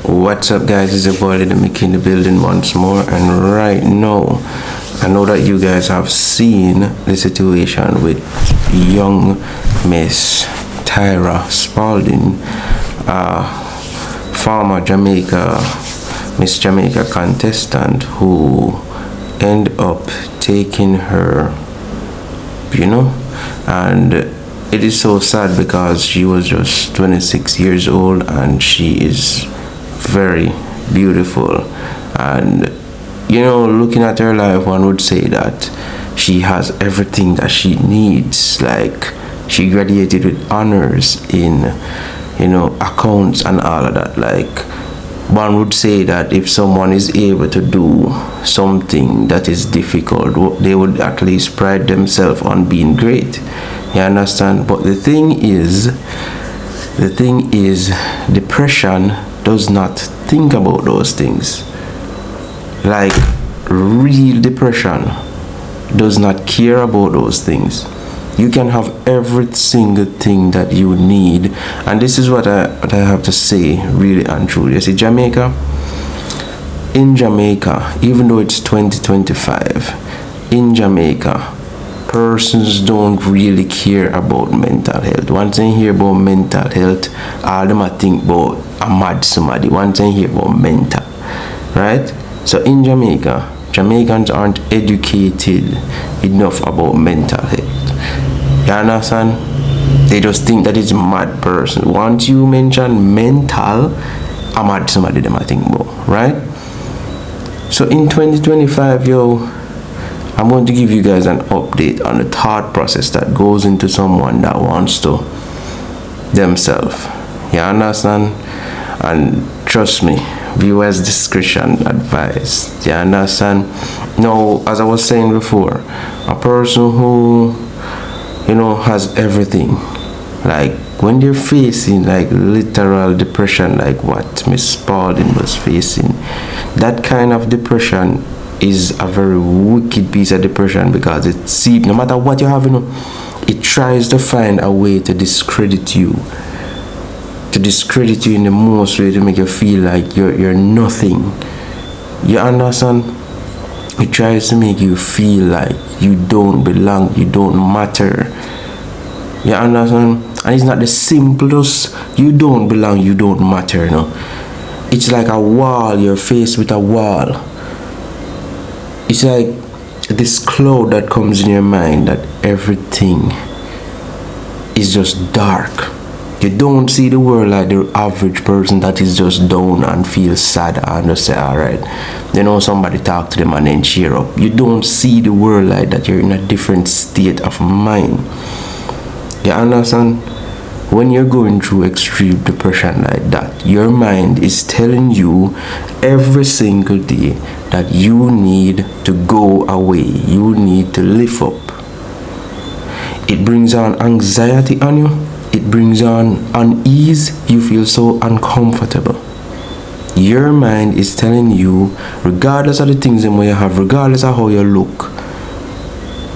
What's up, guys? It's your boy the Mickey in the building once more, and right now I know that you guys have seen the situation with young Miss Tyra Spalding, former Miss Jamaica contestant who end up taking her, and it is so sad because she was just 26 years old and she is very beautiful. And looking at her life, one would say that she has everything that she needs. Like, she graduated with honors in accounts and all of that. Like, one would say that if someone is able to do something that is difficult, they would at least pride themselves on being great. You understand? But the thing is, depression does not think about those things. Like, real depression does not care about those things. You can have every single thing that you need, and this is what I have to say, really and truly. You see, in Jamaica, even though it's 2025, in Jamaica, persons don't really care about mental health. Once they hear about mental health, all them I think about a mad somebody. Once they hear about mental, right? So in Jamaica, Jamaicans aren't educated enough about mental health. You understand? They just think that it's a mad person. Once you mention mental, a mad somebody them I think about, right? So in 2025, I'm going to give you guys an update on the thought process that goes into someone that wants to themselves. You understand? And trust me, viewers' discretion advised. You understand? Now, as I was saying before, a person who has everything, like when they're facing like literal depression, like what Miss Spaulding was facing, that kind of depression is a very wicked piece of depression, because it seems no matter what you have, it tries to find a way to discredit you in the most way, to make you feel like you're nothing. You understand? It tries to make you feel like you don't belong, you don't matter. You understand? And it's not the simplest you don't belong, you don't matter, It's like a wall. You're faced with a wall. It's like this cloud that comes in your mind that everything is just dark. You don't see the world like the average person that is just down and feels sad and just say, alright, somebody talk to them and then cheer up. You don't see the world like that. You're in a different state of mind. You understand? When you're going through extreme depression like that, your mind is telling you every single day that you need to go away. You need to lift up. It brings on anxiety on you. It brings on unease. You feel so uncomfortable. Your mind is telling you, regardless of the things that you have, regardless of how you look,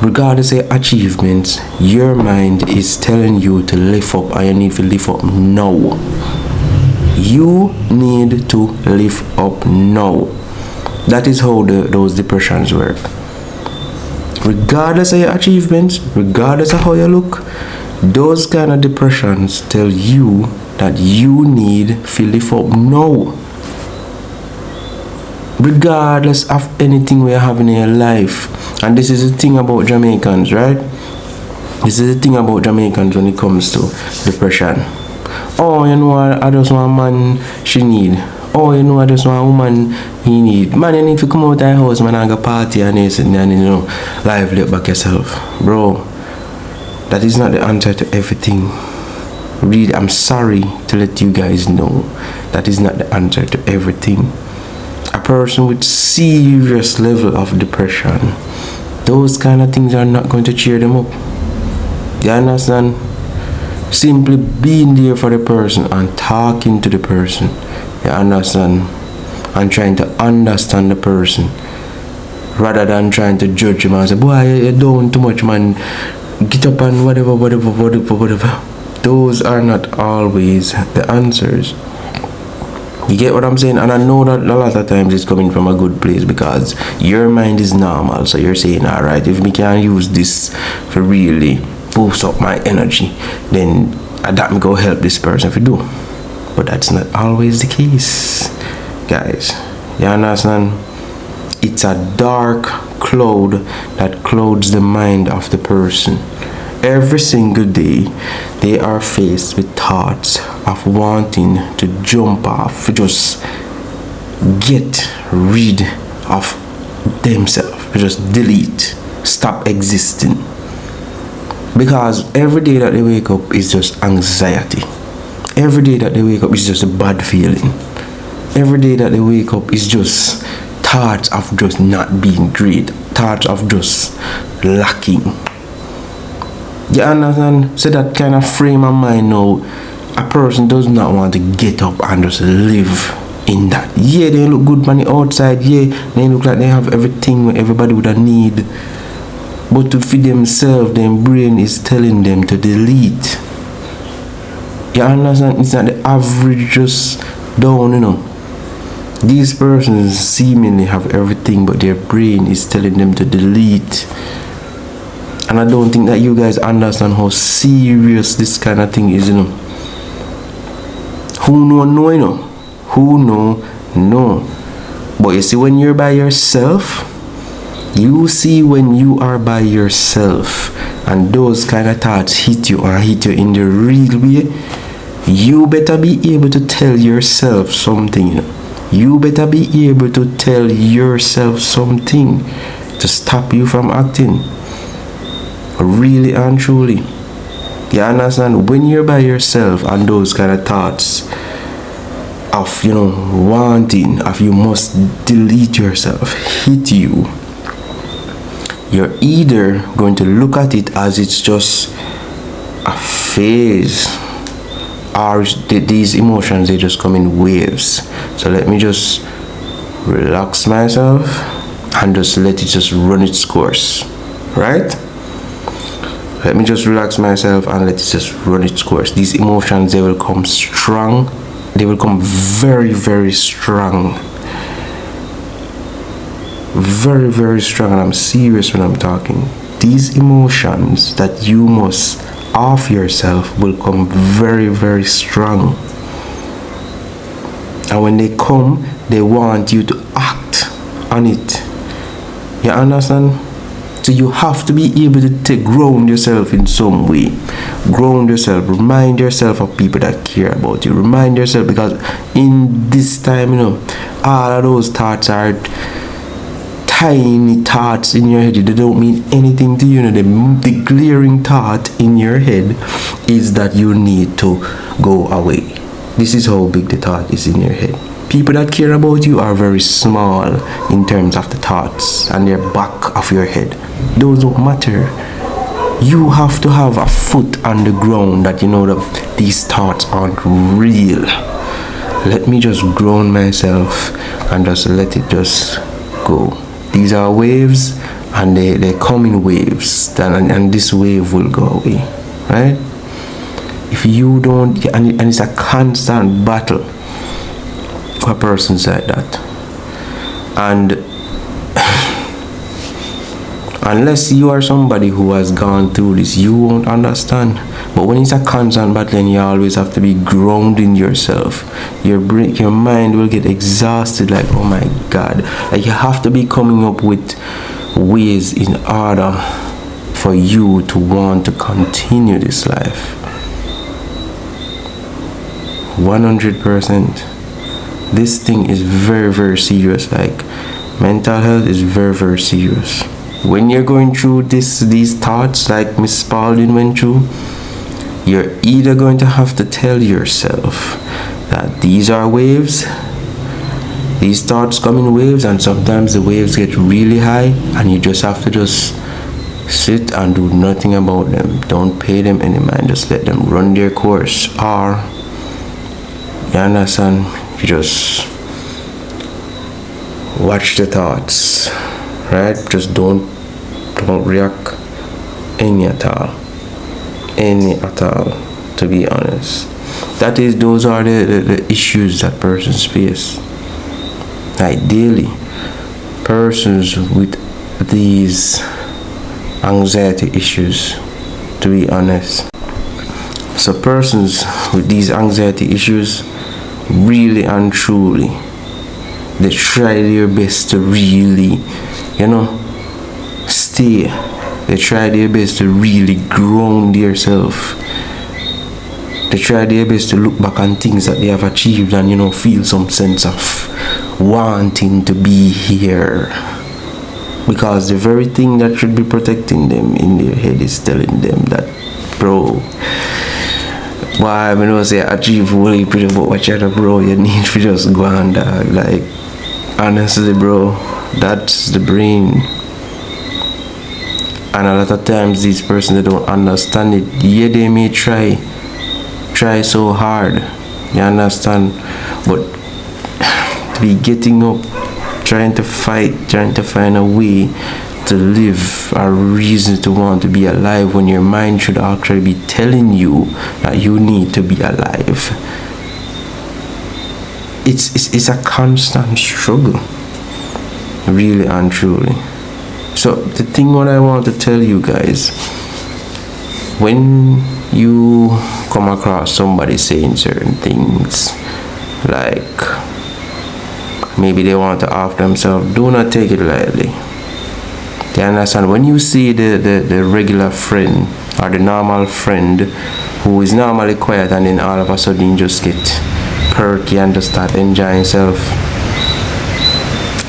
regardless of your achievements, your mind is telling you to lift up, and you need to lift up now. You need to lift up now. That is how those depressions work. Regardless of your achievements, regardless of how you look, those kind of depressions tell you that you need to lift up now. Regardless of anything we are having in your life. And this is the thing about Jamaicans, right? This is the thing about Jamaicans when it comes to depression. Oh, I just want a man she need. Oh, I just want a woman he need. Man, you need to come out of the house, man, and go party and this and lively up back yourself. Bro, that is not the answer to everything. Really, I'm sorry to let you guys know that is not the answer to everything. A person with serious level of depression, those kind of things are not going to cheer them up. You understand? Simply being there for the person and talking to the person, you understand, and trying to understand the person rather than trying to judge him and say, boy, you're doing too much, man, get up and whatever. Those are not always the answers. You get what I'm saying? And I know that a lot of times it's coming from a good place because your mind is normal. So you're saying, all right, if me can use this for really boost up my energy, then that me go help this person if you do. But that's not always the case, guys. You understand? It's a dark cloud that clouds the mind of the person. Every single day, they are faced with thoughts of wanting to jump off, just get rid of themselves, just delete, stop existing. Because every day that they wake up is just anxiety. Every day that they wake up is just a bad feeling. Every day that they wake up is just thoughts of just not being great, thoughts of just lacking. You understand? So that kind of frame of mind now, a person does not want to get up and just live in that. Yeah, they look good on the outside. Yeah, they look like they have everything what everybody would need. But to feed themselves, their brain is telling them to delete. You understand? It's not the average just down, you know. These persons seemingly have everything, but their brain is telling them to delete. And I don't think that you guys understand how serious this kind of thing is, you know. Who know, you know. Who know. But you see, when you're by yourself, you see when you are by yourself and those kind of thoughts hit you or hit you in the real way, you better be able to tell yourself something, you know. You better be able to tell yourself something to stop you from acting. Really and truly. You understand? When you're by yourself and those kind of thoughts of, you know, wanting, of you must delete yourself, hit you, you're either going to look at it as it's just a phase, or these emotions, they just come in waves. So let me just relax myself and just let it just run its course, right? Let me just relax myself and let it just run its course. These emotions, they will come strong. They will come very, very strong. Very, very strong. And I'm serious when I'm talking. These emotions that you must off yourself will come very, very strong. And when they come, they want you to act on it. You understand? So you have to be able to ground yourself in some way. Ground yourself. Remind yourself of people that care about you. Remind yourself, because in this time, you know, all of those thoughts are tiny thoughts in your head. They don't mean anything to you. You know, the glaring thought in your head is that you need to go away. This is how big the thought is in your head. People that care about you are very small in terms of the thoughts and their back of your head. Those don't matter. You have to have a foot on the ground that you know that these thoughts aren't real. Let me just ground myself and just let it just go. These are waves, and they come in waves, and this wave will go away, right? If you don't, and it's a constant battle for persons like that, and unless you are somebody who has gone through this, you won't understand. But when it's a constant battle, then you always have to be grounding yourself. Your mind will get exhausted, like, oh my God. Like, you have to be coming up with ways in order for you to want to continue this life. 100%. This thing is very, very serious. Like, mental health is very, very serious. When you're going through these thoughts, like Miss Spaulding went through, you're either going to have to tell yourself that these are waves. These thoughts come in waves, and sometimes the waves get really high, and you just have to just sit and do nothing about them. Don't pay them any mind. Just let them run their course. Or, you understand, you just watch the thoughts, right? Just don't react any at all, to be honest. those are the issues that persons face. Like daily, persons with these anxiety issues, to be honest. So persons with these anxiety issues, really and truly, they try their best to really, stay. They try their best to really ground themselves. They try their best to look back on things that they have achieved and, feel some sense of wanting to be here. Because the very thing that should be protecting them in their head is telling them that, bro, why I don't say achieve really pretty, but watch out, bro, you need to just go on, dog. Like, honestly, bro, that's the brain. And a lot of times these persons, they don't understand it. Yeah, they may try so hard, you understand, but to be getting up, trying to fight, trying to find a way to live, a reason to want to be alive, when your mind should actually be telling you that you need to be alive. It's a constant struggle, really and truly. So the thing what I want to tell you guys, when you come across somebody saying certain things, like maybe they want to off themselves, do not take it lightly. You understand? When you see the regular friend or the normal friend who is normally quiet and then all of a sudden you just get perky and just start enjoying yourself,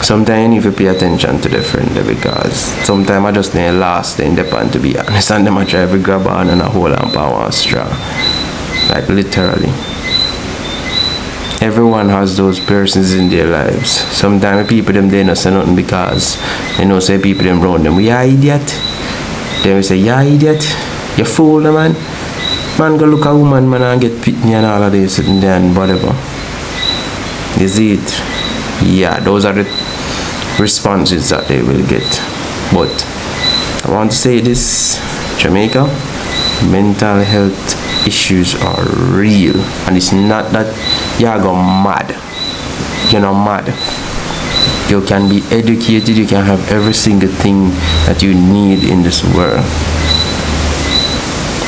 sometimes you need to pay attention to the friend, because sometimes I just need last in the pan, to be honest, and them I try to grab on and a hold on power straw. Like literally. Everyone has those persons in their lives. Sometimes people them they not say nothing because say people them around them, "Yeah, idiot." Then we say, "Yeah, idiot. You fool, man. Man go look a woman, man, and get pitney and all of this and then whatever." Is it? Yeah, those are the responses that they will get. But I want to say this, Jamaica, mental health issues are real, and it's not that you're going mad. You're not mad. You can be educated, you can have every single thing that you need in this world,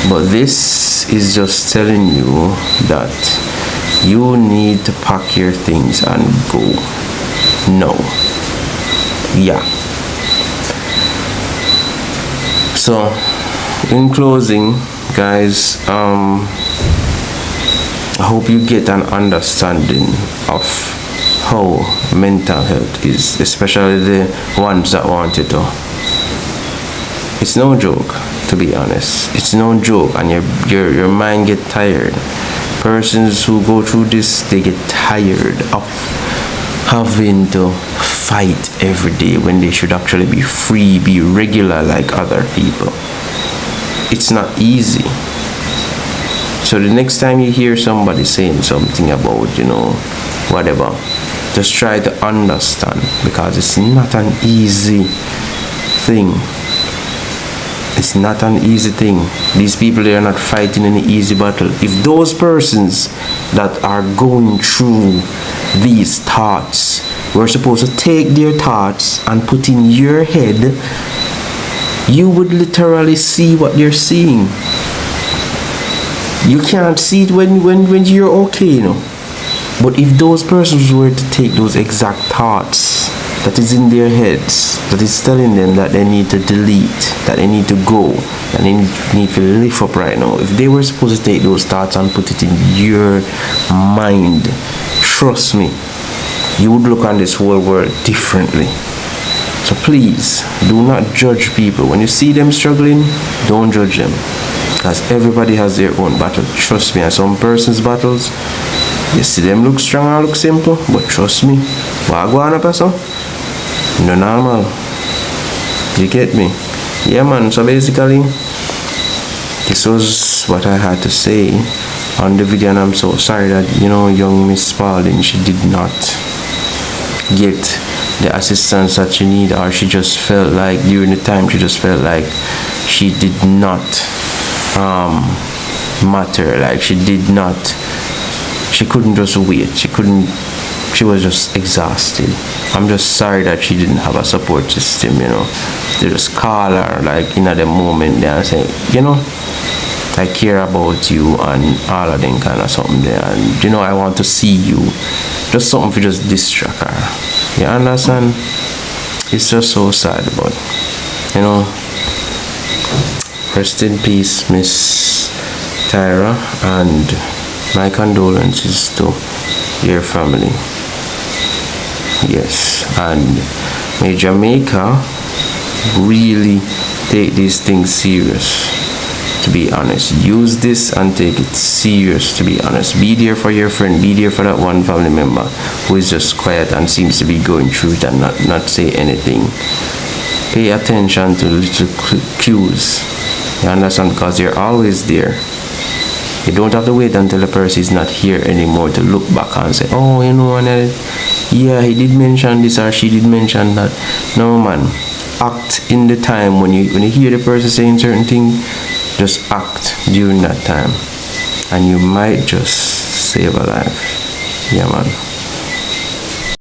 but this is just telling you that you need to pack your things and go. No. Yeah. So in closing, guys, I hope you get an understanding of how mental health is, especially the ones that want it to. It's no joke, to be honest. It's no joke, and your mind get tired. Persons who go through this, they get tired of having to fight every day when they should actually be free, be regular like other people. It's not easy. So the next time you hear somebody saying something about, whatever, just try to understand, because it's not an easy thing. It's not an easy thing. These people, they are not fighting any easy battle. If those persons that are going through these thoughts were supposed to take their thoughts and put in your head, you would literally see what you're seeing. You can't see it when you're okay, But if those persons were to take those exact thoughts that is in their heads, that is telling them that they need to delete, that they need to go, that they need to lift up right now, if they were supposed to take those thoughts and put it in your mind, trust me, you would look on this whole world differently. So please, do not judge people. When you see them struggling, don't judge them, because everybody has their own battle. Trust me, and some persons' battles, you see them look strong and look simple, but trust me, wagwan person, no normal. You get me? Yeah, man. So basically, this was what I had to say on the video, and I'm so sorry that young Miss Spaulding, she did not get the assistance that she need, or she just felt like during the time she just felt like she did not matter, like she did not she couldn't just wait. She was just exhausted. I'm just sorry that she didn't have a support system, you know. They just call her like in the moment there and say, you know, I care about you and all of them kind of something there, and you know, I want to see you. Just something to just distract her. You understand? It's just so sad, but you know, rest in peace, Miss Tyra, and my condolences to your family. Yes, and may Jamaica really take these things serious. To be honest, use this and take it serious. To be honest, be there for your friend, be there for that one family member who is just quiet and seems to be going through it and not say anything. Pay attention to little cues, you understand, because they're always there. You don't have to wait until the person is not here anymore to look back and say, oh, you know, yeah, he did mention this or she did mention that. No, man, act in the time when you hear the person saying certain things. Just act during that time, and you might just save a life. Yeah, man.